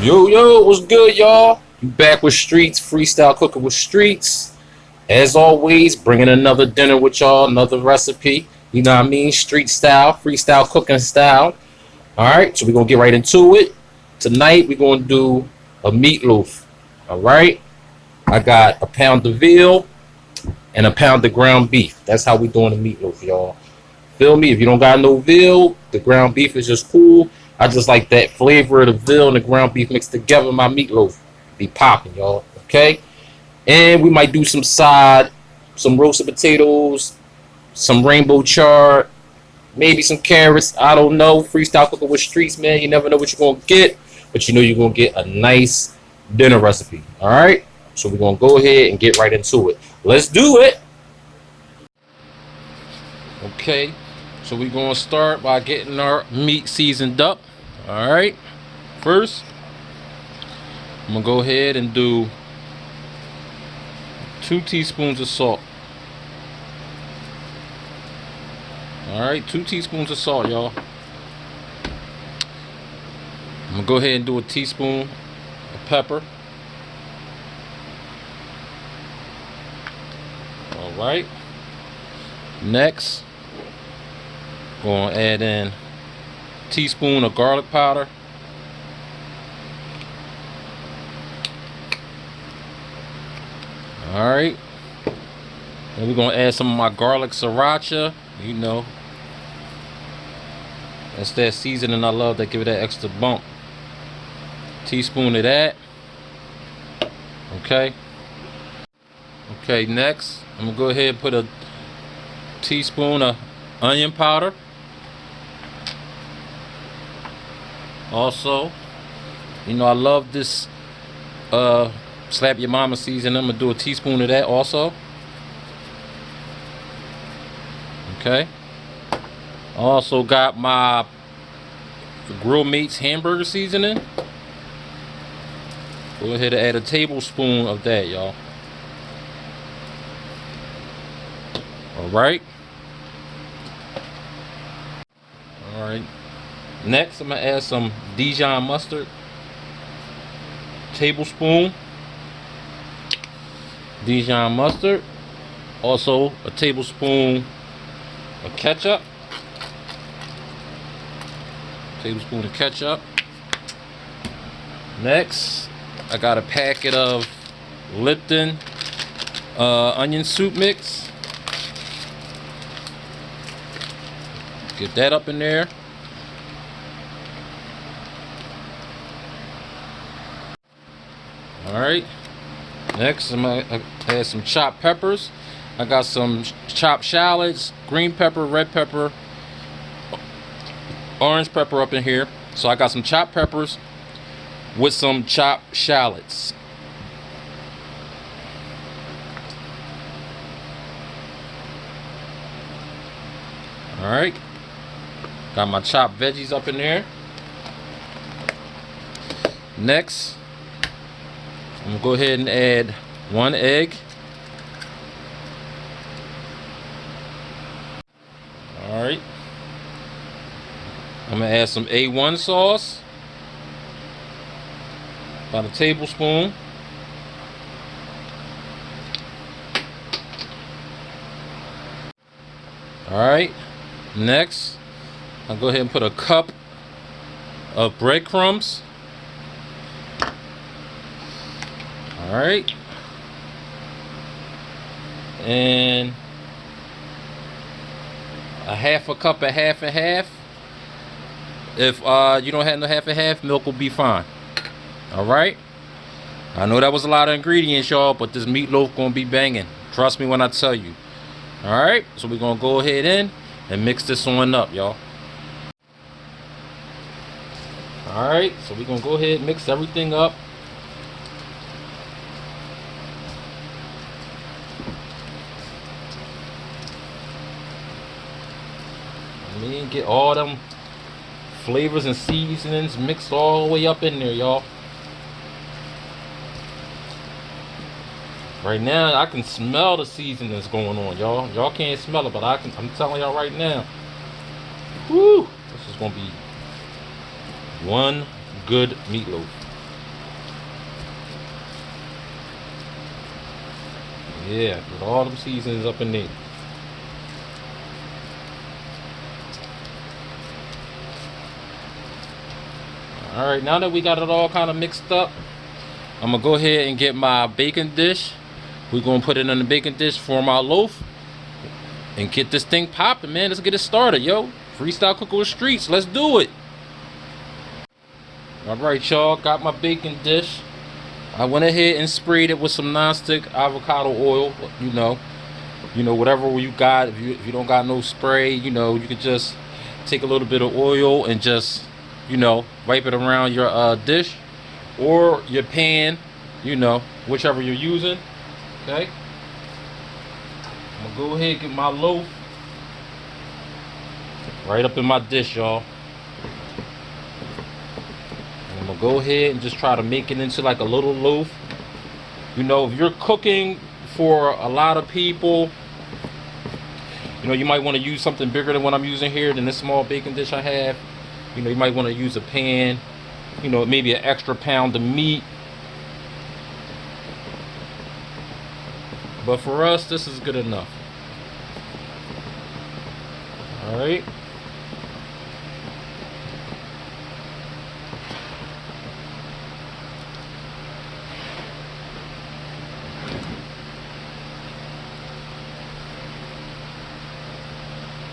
Yo, what's good, y'all? You back with Streetz, freestyle cooking with Streetz. As always, bringing another dinner with y'all, another recipe. You know what I mean? Street style, freestyle cooking style. All right, so we're gonna get right into it. Tonight we're gonna do a meatloaf. All right, I got a pound of veal and a pound of ground beef. That's how we doing the meatloaf, y'all. Feel me? If you don't got no veal, the ground beef is just cool. I just like that flavor of the veal and the ground beef mixed together. My meatloaf be popping, y'all. Okay, and we might do some roasted potatoes, some rainbow chard, maybe some carrots. I don't know. Freestyle cooking with Streetz, man. You never know what you're gonna get, but you know you're gonna get a nice dinner recipe. All right, so we're gonna go ahead and get right into it. Let's do it. Okay, so we're gonna start by getting our meat seasoned up. All right, first I'm gonna go ahead and do 2 teaspoons of salt. All right, 2 teaspoons of salt, y'all. I'm gonna go ahead and do a teaspoon of pepper. All right, next gonna add in a teaspoon of garlic powder. All right, and we're gonna add some of my garlic sriracha. You know, that's that seasoning I love that give it that extra bump. Teaspoon of that. Okay, next I'm gonna go ahead and put a teaspoon of onion powder. Also, you know I love this slap your mama seasoning. I'm gonna do a teaspoon of that also. Okay, also got my Grill Mates hamburger seasoning. Go ahead and add a tablespoon of that, y'all. All right, next I'm gonna add some Dijon mustard, tablespoon Dijon mustard. Also a tablespoon of ketchup. Next, I got a packet of Lipton onion soup mix. Get that up in there. All right. Next, I'm gonna add some chopped peppers. I got some chopped shallots, green pepper, red pepper, orange pepper up in here. So I got some chopped peppers with some chopped shallots. All right. Got my chopped veggies up in there. Next, I'm gonna go ahead and add 1 egg. All right. I'm gonna add some A1 sauce, about a tablespoon. All right. Next, I'll go ahead and put a cup of breadcrumbs. All right, and a half a cup of half and half. If you don't have no half and half, milk will be fine. All right, I know that was a lot of ingredients, y'all, but this meatloaf gonna be banging. Trust me when I tell you. All right, so we're gonna go ahead in and mix this one up, y'all. All right, so we're gonna go ahead and mix everything up. Get all them flavors and seasonings mixed all the way up in there, y'all. Right now I can smell the seasonings going on, y'all. Y'all can't smell it, but I'm telling y'all right now. Woo! This is gonna be one good meatloaf. Yeah, with all them seasonings up in there. Alright, now that we got it all kind of mixed up, I'm gonna go ahead and get my baking dish. We're gonna put it in the baking dish, form our loaf, and get this thing popping, man. Let's get it started, yo. Freestyle cooking with Streetz. Let's do it. Alright, y'all, got my baking dish. I went ahead and sprayed it with some non-stick avocado oil. You know, whatever you got. If you don't got no spray, you know, you can just take a little bit of oil and just, you know, wipe it around your dish or your pan, you know, whichever you're using. Okay, I'm gonna go ahead and get my loaf right up in my dish, y'all. I'm gonna go ahead and just try to make it into like a little loaf. You know, if you're cooking for a lot of people, you know, you might want to use something bigger than what I'm using here, than this small baking dish I have. You know, you might want to use a pan, you know, maybe an extra pound of meat. But for us, this is good enough. Alright.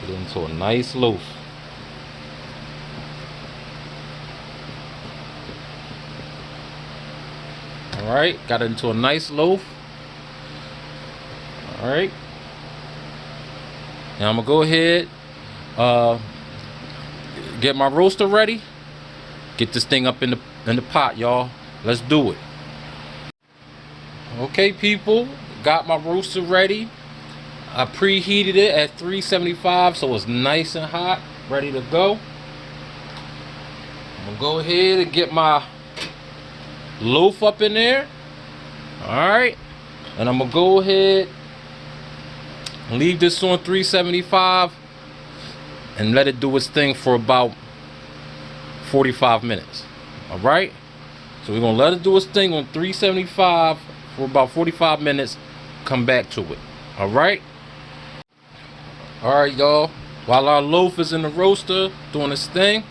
Get it into a nice loaf. Alright, got it into a nice loaf. Alright. Now I'm gonna go ahead, get my roaster ready. Get this thing up in the pot, y'all. Let's do it. Okay, people, got my roaster ready. I preheated it at 375, so it's nice and hot, ready to go. I'm gonna go ahead and get my loaf up in there. Alright, and I'm gonna go ahead and leave this on 375 and let it do its thing for about 45 minutes. Alright, so we're gonna let it do its thing on 375 for about 45 minutes. Come back to it. Alright. Alright, y'all, while our loaf is in the roaster doing its thing,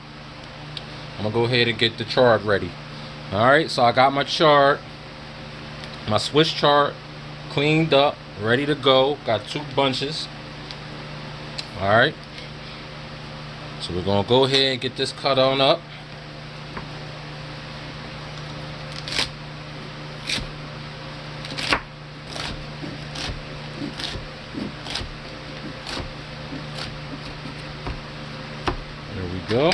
I'm gonna go ahead and get the chard ready. Alright, so I got my chard, my Swiss chard, cleaned up, ready to go. Got 2 bunches. Alright, so we're gonna go ahead and get this cut on up. There we go.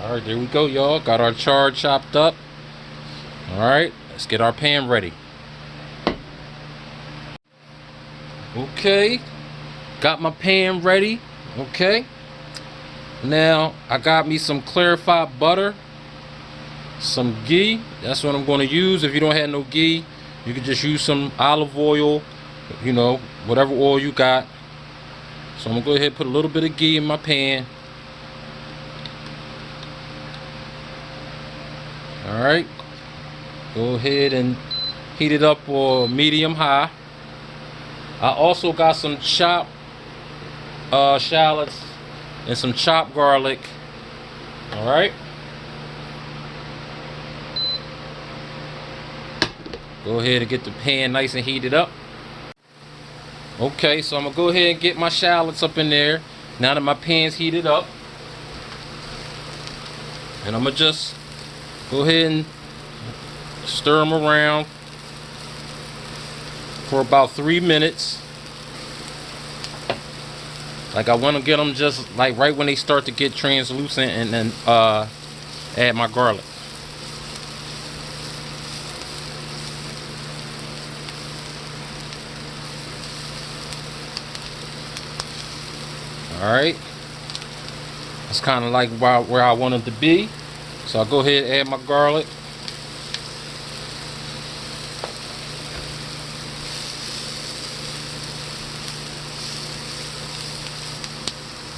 Alright, there we go, y'all. Got our chard chopped up. Alright, let's get our pan ready. Okay, got my pan ready. Okay, now I got me some clarified butter, some ghee. That's what I'm going to use. If you don't have no ghee, you can just use some olive oil, you know, whatever oil you got. So I'm going to go ahead and put a little bit of ghee in my pan. Alright, go ahead and heat it up for medium high. I also got some chopped shallots and some chopped garlic. Alright, go ahead and get the pan nice and heated up. Okay, so I'm gonna go ahead and get my shallots up in there now that my pan's heated up, and I'm gonna just go ahead and stir them around for about 3 minutes. Like, I want to get them just like right when they start to get translucent, and then add my garlic. Alright, that's kind of like where I want them to be. So I'll go ahead and add my garlic.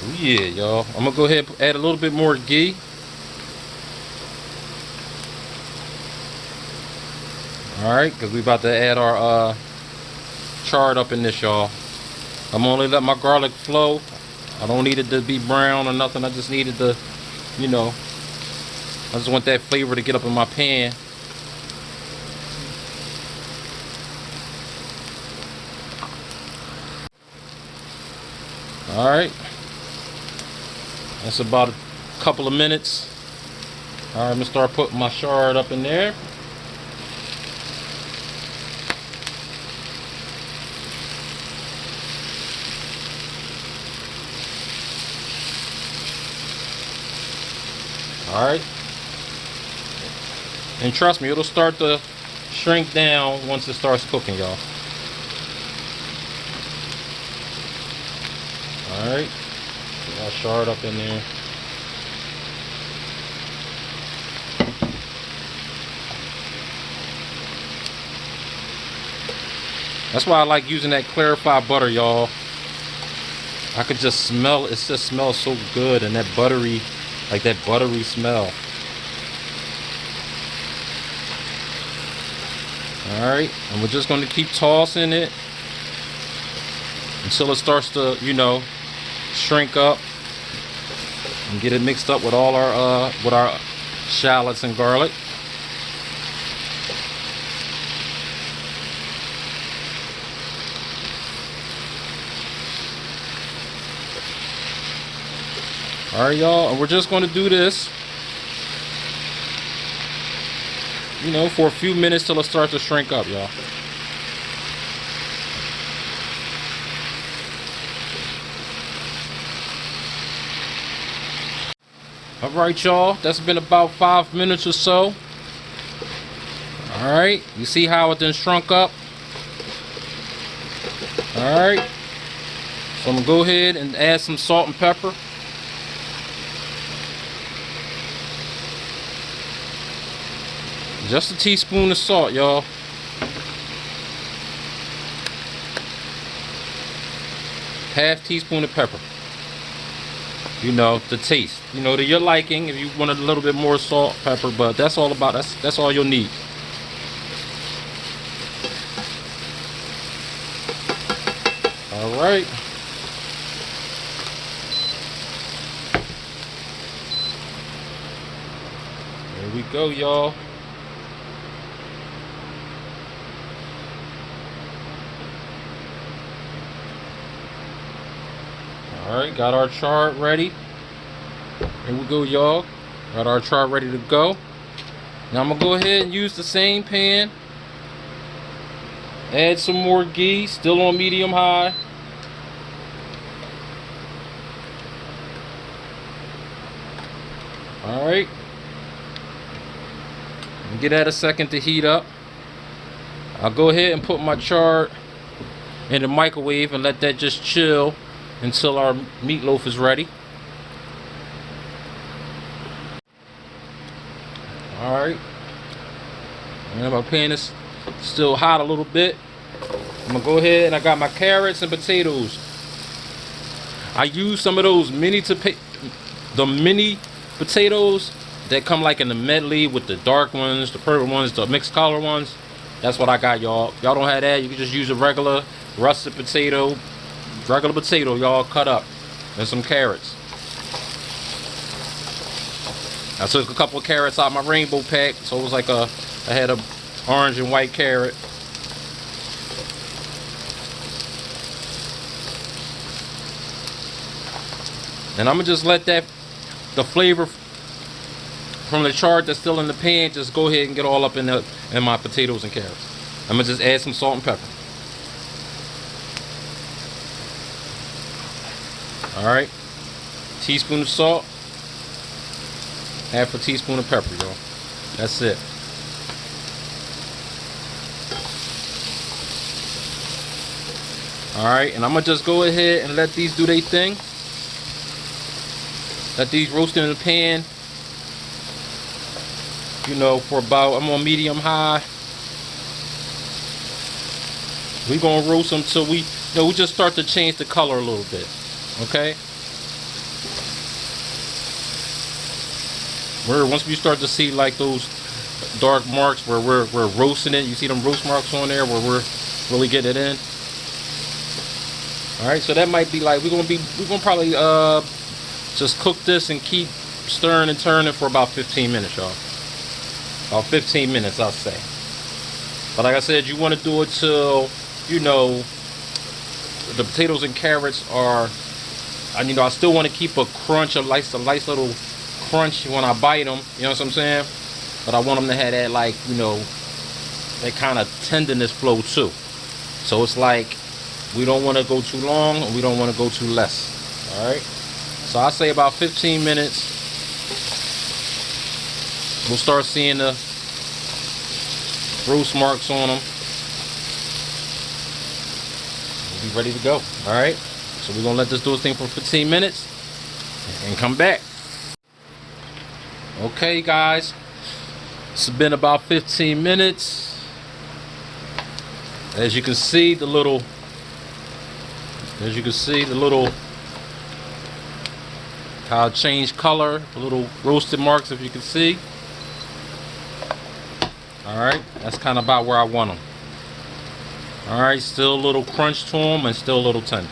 Oh yeah, y'all. I'm gonna go ahead and add a little bit more ghee. All right, because we about to add our chard up in this, y'all. I'm only let my garlic flow. I don't need it to be brown or nothing. I just need it to, you know, I just want that flavor to get up in my pan. All right, that's about a couple of minutes. All right, I'm gonna start putting my chard up in there. All right, and trust me, it'll start to shrink down once it starts cooking, y'all. All right, put our chard up in there. That's why I like using that clarified butter, y'all. I could just smell it. It just smells so good, and that buttery, like that buttery smell. Alright, and we're just going to keep tossing it until it starts to, you know, shrink up and get it mixed up with all our shallots and garlic. Alright, y'all, and we're just going to do this, you know, for a few minutes till it starts to shrink up, y'all. Alright, y'all, that's been about 5 minutes or so. Alright, you see how it then shrunk up? Alright, so I'm going to go ahead and add some salt and pepper. Just a teaspoon of salt, y'all. Half teaspoon of pepper. You know, to taste. You know, to your liking. If you wanted a little bit more salt, pepper, but that's all about. That's all you'll need. All right. There we go, y'all. Alright, got our chard ready. Here we go, y'all. Got our chard ready to go. Now I'm going to go ahead and use the same pan. Add some more ghee, still on medium high. Alright. Get that a second to heat up. I'll go ahead and put my chard in the microwave and let that just chill until our meatloaf is ready. Alright. And my pan is still hot a little bit. I'm gonna go ahead and I got my carrots and potatoes. I use some of those mini potatoes that come like in the medley with the dark ones, the purple ones, the mixed color ones. That's what I got, y'all. Y'all don't have that, you can just use a regular russet potato. Regular potato, y'all, cut up. And some carrots. I took a couple of carrots out of my rainbow pack, so it was like I had a orange and white carrot. And I'm gonna just let the flavor from the chard that's still in the pan just go ahead and get all up in my potatoes and carrots. I'm gonna just add some salt and pepper. Alright, teaspoon of salt, half a teaspoon of pepper, y'all. That's it. Alright, and I'm gonna just go ahead and let these do their thing. Let these roast in the pan, you know, for about, I'm on medium high. We're gonna roast them till we just start to change the color a little bit. Okay. Once we start to see like those dark marks where we're roasting it. You see them roast marks on there where we're really getting it in. All right, so that might be like we're gonna probably just cook this and keep stirring and turning for about 15 minutes, y'all. About 15 minutes, I'll say. But like I said, you want to do it till, you know, the potatoes and carrots are, and you know, I still want to keep a crunch, a nice little crunch when I bite them. You know what I'm saying? But I want them to have that, like, you know, that kind of tenderness flow too. So it's like we don't want to go too long and we don't want to go too less. All right. So I say about 15 minutes. We'll start seeing the roast marks on them. We'll be ready to go. All right. So we're gonna let this do its thing for 15 minutes and come back. Okay, guys. It's been about 15 minutes. As you can see, the little how it changed color, the little roasted marks, if you can see. Alright, that's kind of about where I want them. Alright, still a little crunch to them and still a little tender.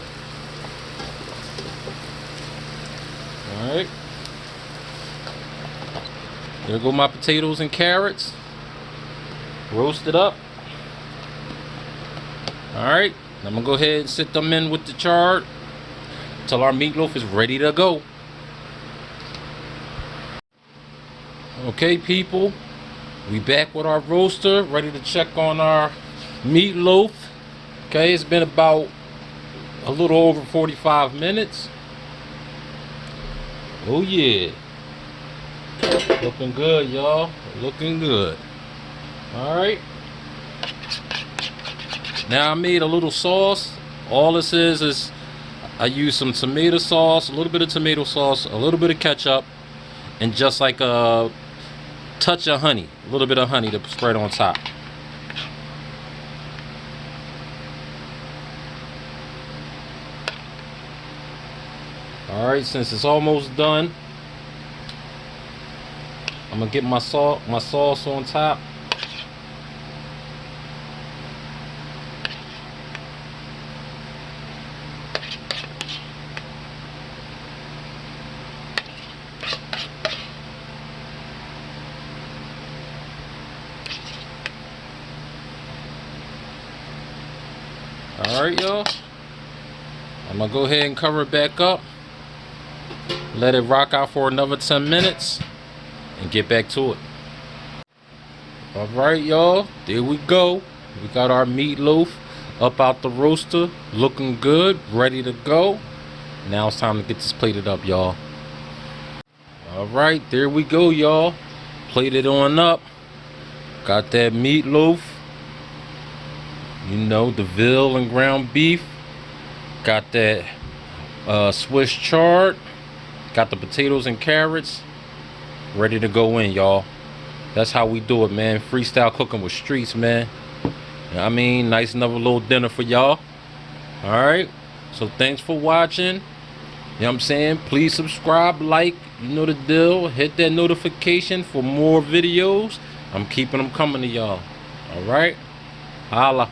Alright. There go my potatoes and carrots. Roasted up. Alright, I'm going to go ahead and sit them in with the chard until our meatloaf is ready to go. Okay, people. We back with our roaster, ready to check on our meatloaf. Okay, it's been about a little over 45 minutes. Oh yeah. Looking good, y'all. Looking good. Alright. Now I made a little sauce. All this is I used some tomato sauce, a little bit of tomato sauce, a little bit of ketchup, and just like a touch of honey, a little bit of honey to spread on top. Alright, since it's almost done, I'm gonna get my sauce on top. Alright, y'all. I'm gonna go ahead and cover it back up. Let it rock out for another 10 minutes and get back to it. Alright, y'all. There we go. We got our meatloaf up out the roaster. Looking good. Ready to go. Now it's time to get this plated up, y'all. Alright, there we go, y'all. Plated on up. Got that meatloaf. You know, the veal and ground beef. Got that Swiss chard. Got the potatoes and carrots. Ready to go in, y'all. That's how we do it, man. Freestyle cooking with Streetz, man. I mean, nice another little dinner for y'all. Alright. So thanks for watching. You know what I'm saying? Please subscribe, like, you know the deal. Hit that notification for more videos. I'm keeping them coming to y'all. Alright. Holla.